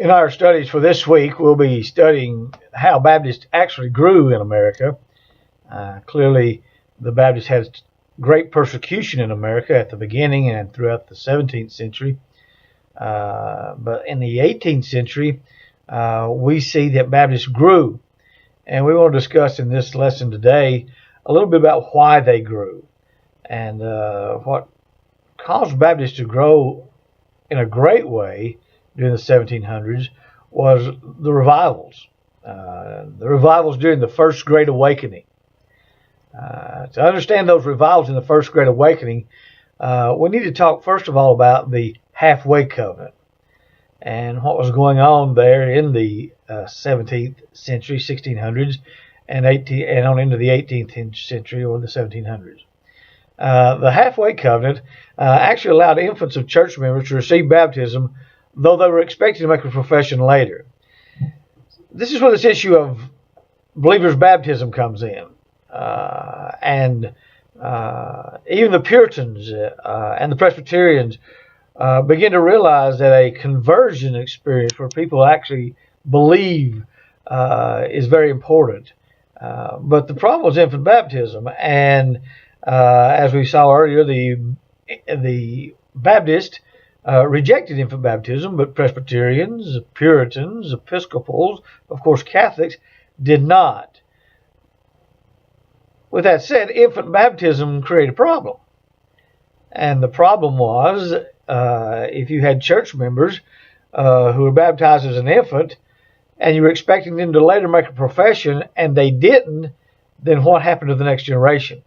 In our studies for this week, we'll be studying how Baptists actually grew in America. Clearly, the Baptists had great persecution in America at the beginning and throughout the 17th century. But in the 18th century, we see that Baptists grew. And we want to discuss in this lesson today a little bit about why they grew and what caused Baptists to grow in a great way during the 1700s was the revivals. The revivals during the First Great Awakening. To understand those revivals in the First Great Awakening, we need to talk first of all about the Halfway Covenant and what was going on there in the 17th century, 1600s, and on into the 18th century or the 1700s. The Halfway Covenant actually allowed infants of church members to receive baptism, though they were expected to make a profession later. This is where this issue of believers' baptism comes in. And even the Puritans and the Presbyterians begin to realize that a conversion experience where people actually believe is very important. But the problem was infant baptism, and as we saw earlier, the Baptists rejected infant baptism, but Presbyterians, Puritans, Episcopals, of course Catholics, did not. With that said, infant baptism created a problem. And the problem was, if you had church members who were baptized as an infant, and you were expecting them to later make a profession, and they didn't, then what happened to the next generation?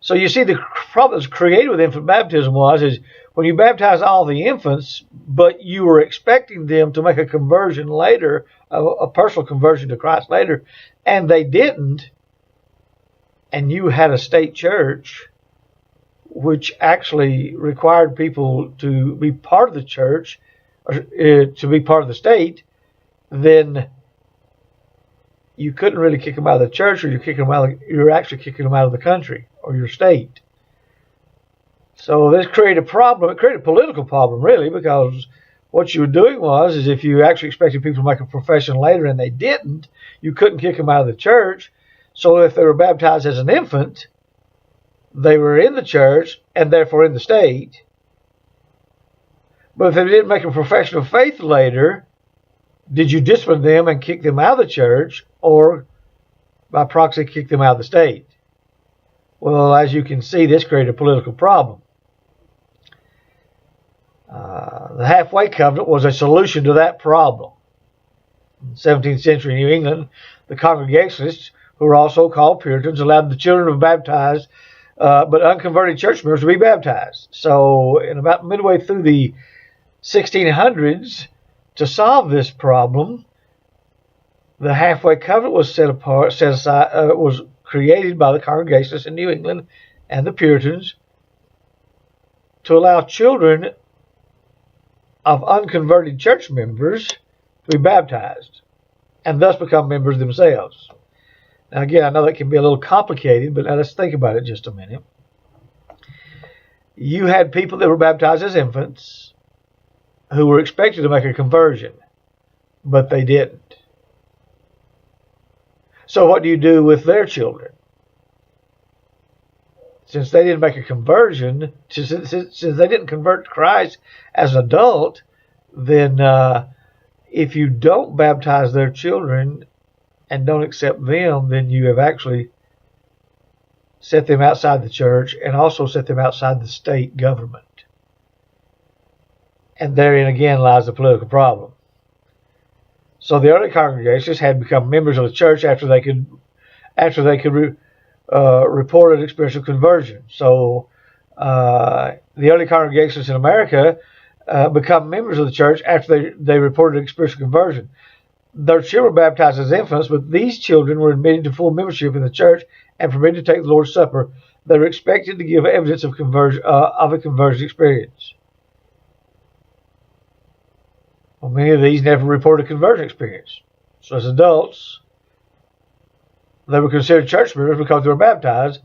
So you see, the problem that's created with infant baptism is when you baptize all the infants, but you were expecting them to make a conversion later, a personal conversion to Christ later, and they didn't, and you had a state church which actually required people to be part of the church, or to be part of the state, then you couldn't really kick them out of the church, or you're actually kicking them out of the country or your state. So this created a problem. It created a political problem, really, because what you were doing is if you actually expected people to make a profession later and they didn't, you couldn't kick them out of the church. So if they were baptized as an infant, they were in the church and therefore in the state. But if they didn't make a profession of faith later, did you discipline them and kick them out of the church, or by proxy kick them out of the state? Well, as you can see, this created a political problem. The Halfway Covenant was a solution to that problem. In 17th century New England, the Congregationalists, who were also called Puritans, allowed the children of baptized but unconverted church members to be baptized. So in about midway through the 1600s, to solve this problem, the Halfway Covenant was was created by the Congregationalists in New England and the Puritans to allow children of unconverted church members to be baptized and thus become members themselves. Now again, I know that can be a little complicated, but now let's think about it just a minute. You had people that were baptized as infants who were expected to make a conversion, but they didn't. So what do you do with their children? Since they didn't make a conversion, since they didn't convert to Christ as an adult, then if you don't baptize their children and don't accept them, then you have actually set them outside the church and also set them outside the state government. And therein again lies the political problem. So the early congregations had become members of the church after they could report an experience of conversion. So the early congregations in America become members of the church after they reported an experience of conversion. Their children were baptized as infants, but these children were admitted to full membership in the church and permitted to take the Lord's Supper. They were expected to give evidence of a conversion experience. Well, many of these never reported a conversion experience. So as adults, they were considered church members because they were baptized,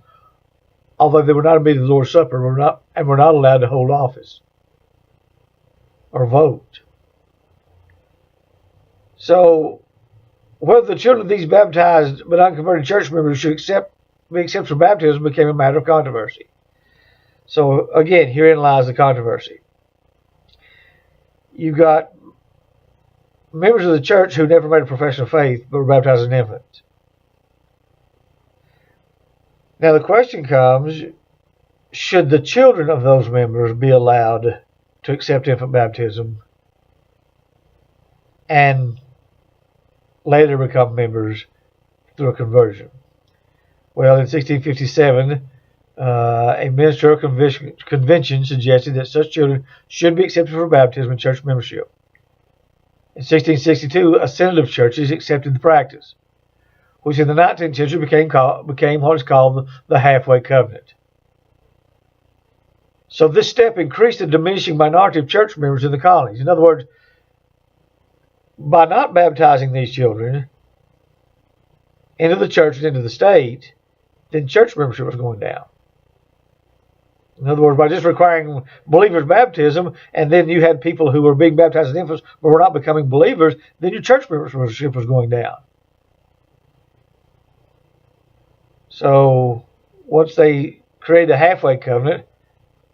although they were not admitted to the Lord's Supper and were not allowed to hold office or vote. So whether the children of these baptized but unconverted church members should be accepted for baptism became a matter of controversy. So again, herein lies the controversy. You've got members of the church who never made a profession of faith but were baptized as infants. Now the question comes, should the children of those members be allowed to accept infant baptism and later become members through a conversion? Well, in 1657, a ministerial convention suggested that such children should be accepted for baptism and church membership. In 1662, a synod of churches accepted the practice, which in the 19th century became what is called the halfway covenant. So this step increased the diminishing minority of church members in the colonies. In other words, by not baptizing these children into the church and into the state, then church membership was going down. In other words, by just requiring believers' baptism, and then you had people who were being baptized as infants but were not becoming believers, then your church membership was going down. So once they created the halfway covenant,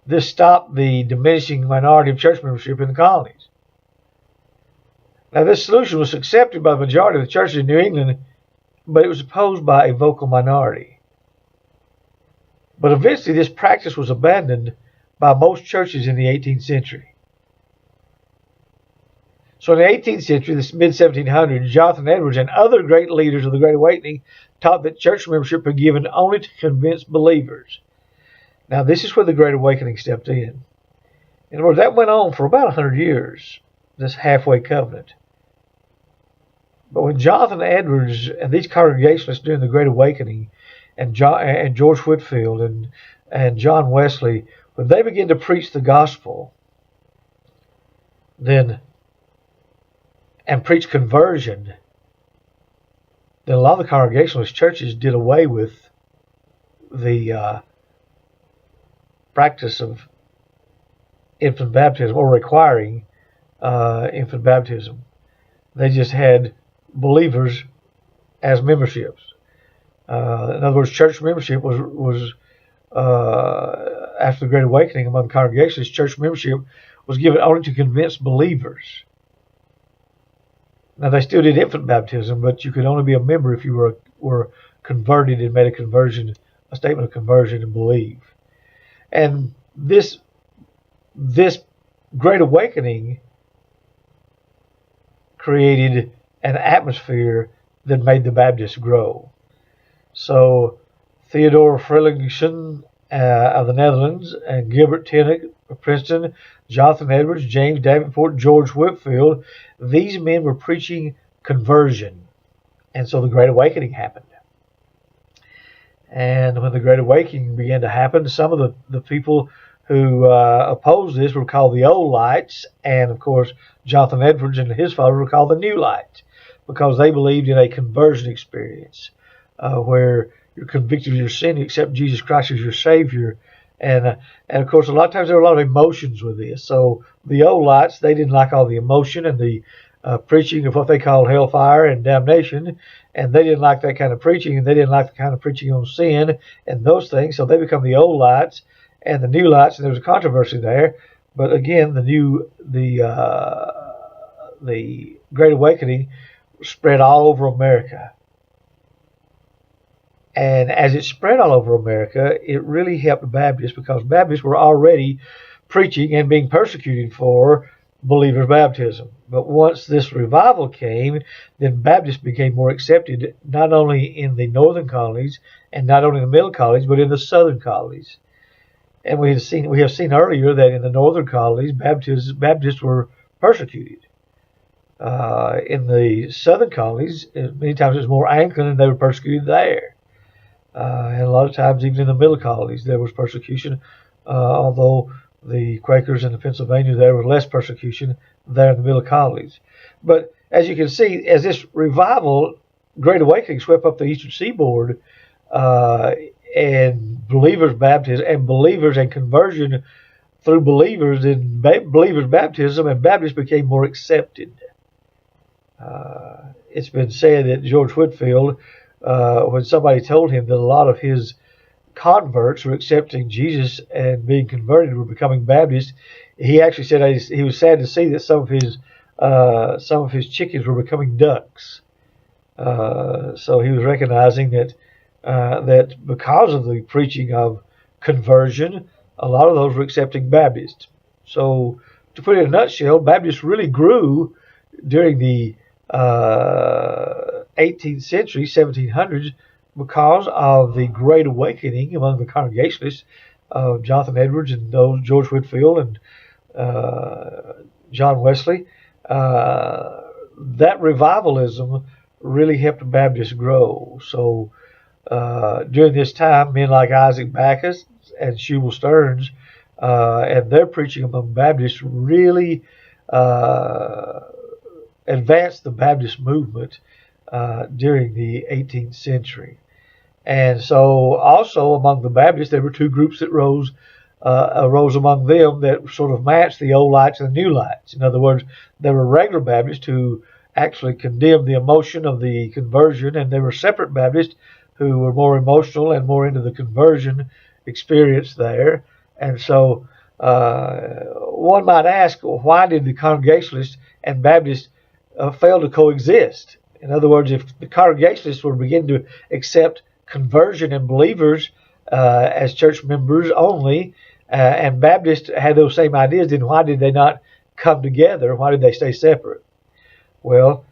this stopped the diminishing minority of church membership in the colonies. Now, this solution was accepted by the majority of the churches in New England, but it was opposed by a vocal minority. But eventually, this practice was abandoned by most churches in the 18th century. So in the 18th century, the mid-1700s, Jonathan Edwards and other great leaders of the Great Awakening taught that church membership was given only to convinced believers. Now, this is where the Great Awakening stepped in. In other words, that went on for about 100 years, this halfway covenant. But when Jonathan Edwards and these congregationalists during the Great Awakening, and George Whitefield and John Wesley, when they began to preach the gospel, and preach conversion, then a lot of the Congregationalist churches did away with the practice of infant baptism or requiring infant baptism. They just had believers as memberships. In other words, church membership was after the Great Awakening among congregations, church membership was given only to convinced believers. Now, they still did infant baptism, but you could only be a member if you were converted and made a statement of conversion and believe. And this Great Awakening created an atmosphere that made the Baptists grow. So Theodore Frelinghuysen of the Netherlands and Gilbert Tenick of Princeton, Jonathan Edwards, James Davenport, George Whitefield, these men were preaching conversion. And so the Great Awakening happened. And when the Great Awakening began to happen, some of the people who opposed this were called the Old Lights, and of course Jonathan Edwards and his followers were called the New Lights, because they believed in a conversion experience where you're convicted of your sin, you accept Jesus Christ as your Savior. And of course, a lot of times there were a lot of emotions with this. So the Old Lights, they didn't like all the emotion and the preaching of what they called hellfire and damnation. And they didn't like that kind of preaching, and they didn't like the kind of preaching on sin and those things. So they become the Old Lights and the New Lights, and there was a controversy there. But again, the Great Awakening spread all over America. And as it spread all over America, it really helped Baptists, because Baptists were already preaching and being persecuted for believers' baptism. But once this revival came, then Baptists became more accepted, not only in the northern colonies and not only in the middle colonies, but in the southern colonies. And we have seen earlier that in the northern colonies, Baptists were persecuted. In the southern colonies, many times it was more Anglican, and they were persecuted there. And a lot of times, even in the middle colonies, there was persecution, although the Quakers in the Pennsylvania, there was less persecution there in the middle colonies. But as you can see, as this revival, Great Awakening, swept up the eastern seaboard, and believers' baptism and believers and conversion through believers in believers' baptism, and Baptists became more accepted. It's been said that George Whitefield, when somebody told him that a lot of his converts were accepting Jesus and being converted, were becoming Baptists, he actually said he was sad to see that some of his chickens were becoming ducks. So he was recognizing that because of the preaching of conversion, a lot of those were accepting Baptists. So to put it in a nutshell, Baptists really grew during the 18th century, 1700s, because of the Great Awakening among the Congregationalists of Jonathan Edwards and those George Whitefield and John Wesley. That revivalism really helped Baptists grow. So during this time, men like Isaac Backus and Shubal Stearns and their preaching among Baptists really advanced the Baptist movement during the 18th century. And so also among the Baptists, there were two groups that arose among them that sort of matched the old lights and the new lights. In other words, there were regular Baptists who actually condemned the emotion of the conversion, and there were separate Baptists who were more emotional and more into the conversion experience there. And so one might ask, why did the Congregationalists and Baptists fail to coexist? In other words, if the Congregationalists were beginning to accept conversion and believers as church members only, and Baptists had those same ideas, then why did they not come together? Why did they stay separate? Well,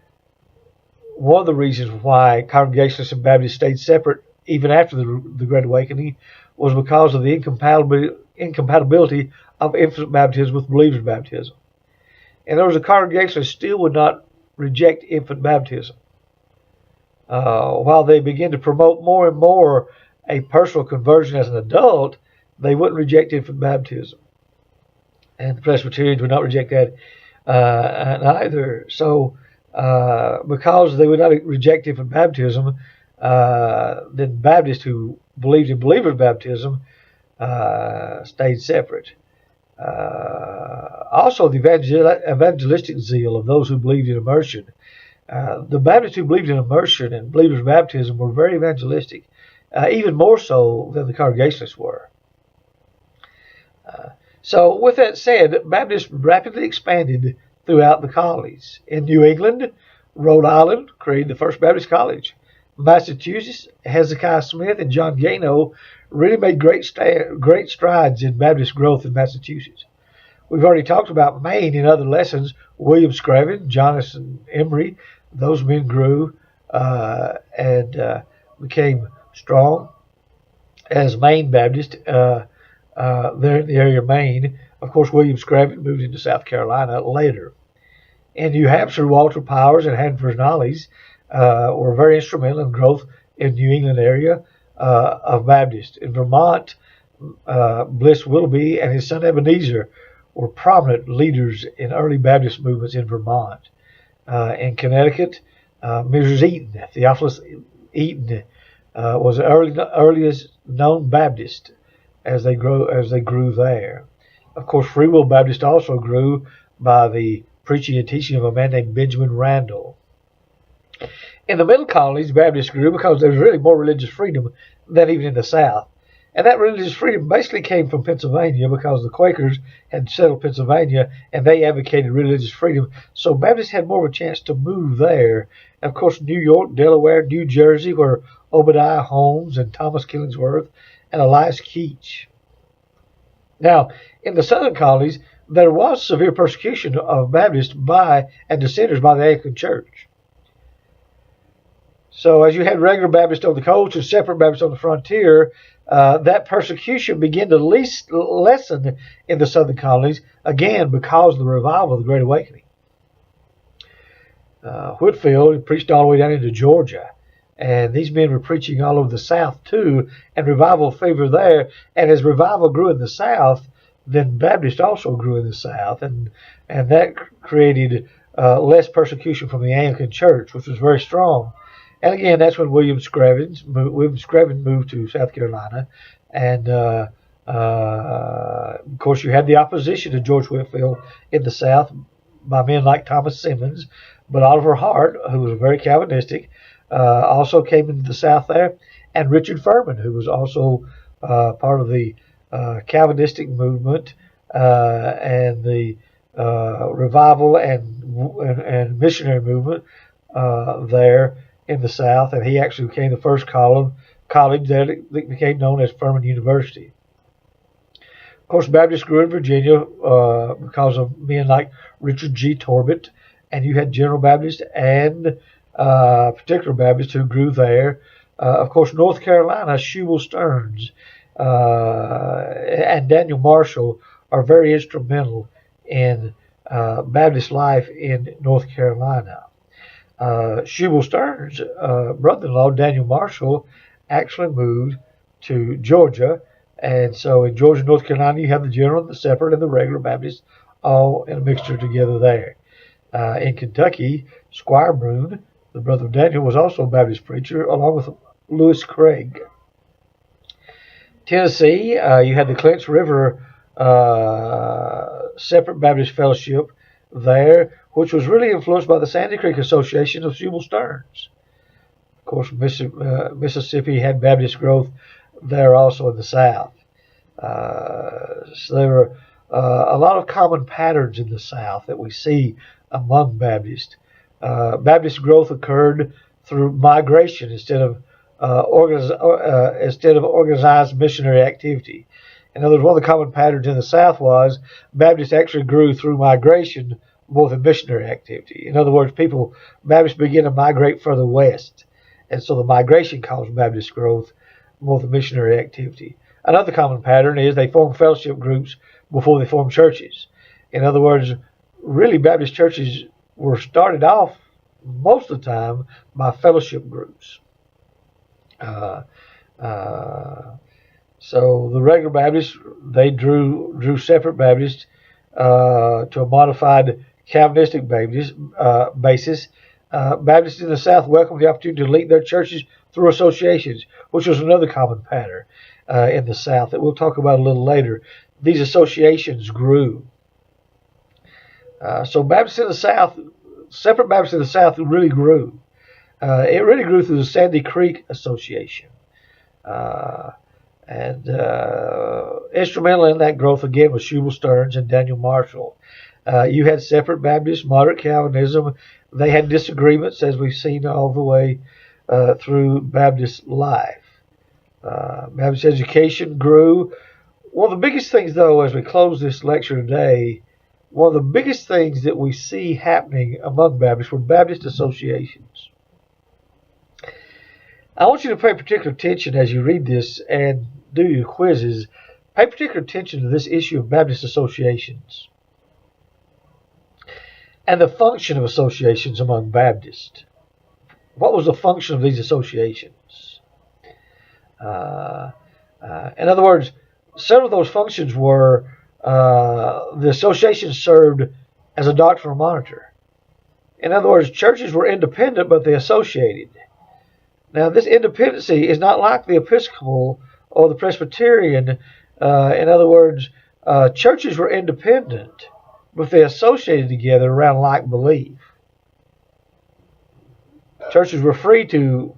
one of the reasons why Congregationalists and Baptists stayed separate even after the Great Awakening was because of the incompatibility of infant baptism with believers' baptism. And there was a Congregationalists still would not reject infant baptism. While they began to promote more and more a personal conversion as an adult, they wouldn't reject infant baptism. And the Presbyterians would not reject that either. So because they would not reject infant baptism, then Baptists who believed in believers' baptism stayed separate. Also, the evangelistic zeal of those who believed in immersion. The Baptists who believed in immersion and believers' baptism were very evangelistic, even more so than the Congregationalists were. So with that said, Baptists rapidly expanded throughout the colonies. In New England, Rhode Island created the first Baptist college. Massachusetts, Hezekiah Smith and John Gano really made great strides in Baptist growth in Massachusetts. We've already talked about Maine in other lessons. William Screven, Jonathan Emery, those men grew and became strong as Maine Baptist there in the area of Maine. Of course, William Screven moved into South Carolina later. In New Hampshire, Walter Powers and Hanford Knollys were very instrumental in growth in New England area of Baptist. In Vermont, Bliss Willoughby and his son Ebenezer were prominent leaders in early Baptist movements in Vermont. In Connecticut, Mrs. Eaton, Theophilus Eaton, was the earliest known Baptist as they grew there. Of course, Free Will Baptist also grew by the preaching and teaching of a man named Benjamin Randall. In the middle colonies, Baptists grew because there was really more religious freedom than even in the South. And that religious freedom basically came from Pennsylvania because the Quakers had settled Pennsylvania and they advocated religious freedom. So Baptists had more of a chance to move there. And of course, New York, Delaware, New Jersey, where Obadiah Holmes and Thomas Killingsworth and Elias Keach. Now, in the southern colonies, there was severe persecution of Baptists and dissenters by the Anglican Church. So as you had regular Baptists on the coast and separate Baptists on the frontier, that persecution began to lessen in the southern colonies, again, because of the revival of the Great Awakening. Whitefield preached all the way down into Georgia, and these men were preaching all over the South too, and revival favored there. And as revival grew in the South, then Baptist also grew in the South, and that created less persecution from the Anglican Church, which was very strong. And again, that's when William Screven moved to South Carolina, and of course you had the opposition to George Whitefield in the South by men like Thomas Simmons, But Oliver Hart, who was very Calvinistic, also came into the South there, and Richard Furman, who was also part of the Calvinistic movement and the revival and missionary movement there in the South, and he actually became the first college that became known as Furman University. Of course, Baptists grew in Virginia because of men like Richard G. Torbett, and you had General Baptist and particular Baptists who grew there. Of course, North Carolina, Shubal Stearns and Daniel Marshall are very instrumental in Baptist life in North Carolina. Shubal Stearns' brother-in-law, Daniel Marshall, actually moved to Georgia. And so in Georgia, North Carolina, you have the General, the Separate, and the regular Baptists all in a mixture together there. In Kentucky, Squire Brown, the brother of Daniel, was also a Baptist preacher, along with Lewis Craig. Tennessee, you had the Clinch River Separate Baptist Fellowship there, which was really influenced by the Sandy Creek Association of Shubal Stearns. Of course, Mississippi had Baptist growth there also in the South. So there were a lot of common patterns in the South that we see among Baptists. Baptist growth occurred through migration instead of organized missionary activity. In other words, one of the common patterns in the South was Baptists actually grew through migration more than missionary activity. In other words, Baptists began to migrate further west, and so the migration caused Baptist growth more than missionary activity. Another common pattern is they formed fellowship groups before they formed churches. In other words, really Baptist churches were started off most of the time by fellowship groups. So the regular Baptists, they drew separate Baptists to a modified Calvinistic basis. Baptists in the South welcomed the opportunity to lead their churches through associations, which was another common pattern in the South that we'll talk about a little later. These associations grew. So Baptists in the South, separate Baptists in the South really grew. It really grew through the Sandy Creek Association. And instrumental in that growth, again, was Shubal Stearns and Daniel Marshall. You had separate Baptists, moderate Calvinism. They had disagreements, as we've seen all the way through Baptist life. Baptist education grew. One of the biggest things, though, as we close this lecture today, one of the biggest things that we see happening among Baptists were Baptist associations. I want you to pay particular attention as you read this and do your quizzes. Pay particular attention to this issue of Baptist associations and the function of associations among Baptists. What was the function of these associations? In other words, several of those functions were the association served as a doctrinal monitor. In other words, churches were independent, but they associated. Now, this independency is not like the Episcopal or the Presbyterian. In other words, churches were independent, but they associated together around like belief. Churches were free to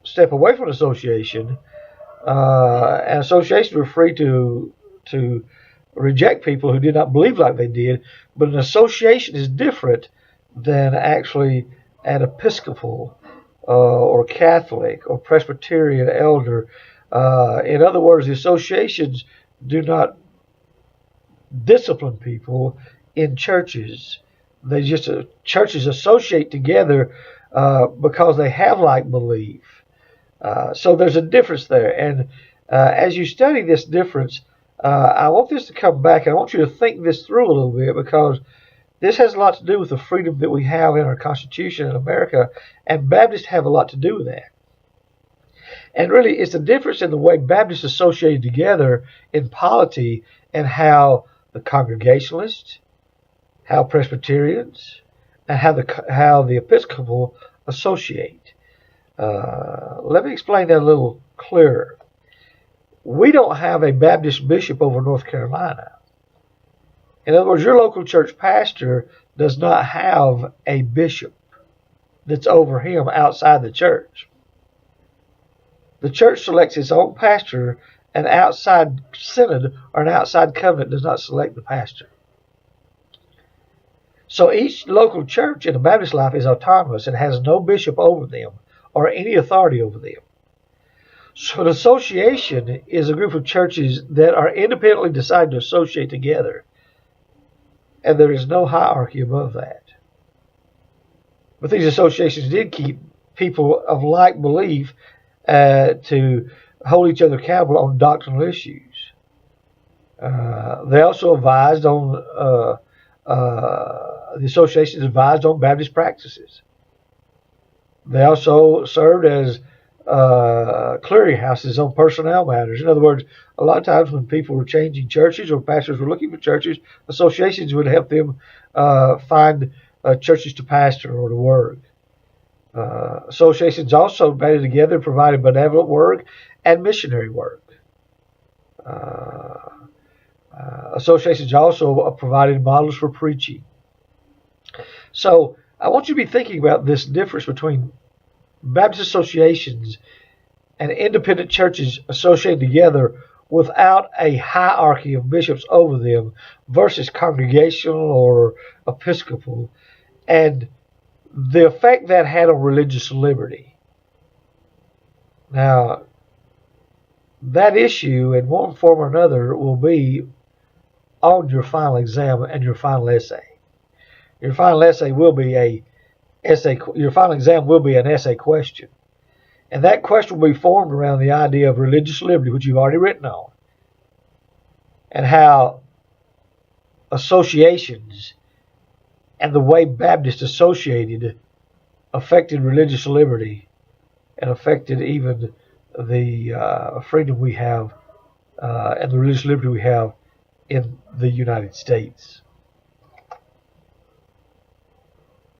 step away from an association, and associations were free to reject people who did not believe like they did. But an association is different than actually an Episcopal or Catholic or Presbyterian elder. In other words, the associations do not discipline people in churches. They just churches associate together because they have like belief. So there's a difference there. And as you study this difference, I want this to come back. I want you to think this through a little bit, because this has a lot to do with the freedom that we have in our Constitution in America, and Baptists have a lot to do with that. And really, it's the difference in the way Baptists associated together in polity and how the Congregationalists, how Presbyterians, and how the Episcopal associate. Let me explain that a little clearer. We don't have a Baptist bishop over North Carolina. In other words, your local church pastor does not have a bishop that's over him outside the church. The church selects its own pastor. An outside synod or an outside covenant does not select the pastor. So each local church in the Baptist life is autonomous and has no bishop over them or any authority over them. So an association is a group of churches that are independently decided to associate together, and there is no hierarchy above that. But these associations did keep people of like belief to hold each other accountable on doctrinal issues. They also advised on the associations advised on Baptist practices. They also served as clearinghouses on personnel matters. In other words, a lot of times when people were changing churches or pastors were looking for churches, associations would help them find churches to pastor or to work. Associations also banded together and provided benevolent work and missionary work. Associations also provided models for preaching. So I want you to be thinking about this difference between Baptist associations and independent churches associated together without a hierarchy of bishops over them versus congregational or episcopal, and the effect that had on religious liberty. Now, that issue, in one form or another, will be on your final exam and your final essay. Your final essay will be your final exam will be an essay question. And that question will be formed around the idea of religious liberty, which you've already written on, and how associations and the way Baptists associated affected religious liberty and affected even the freedom we have and the religious liberty we have in the United States.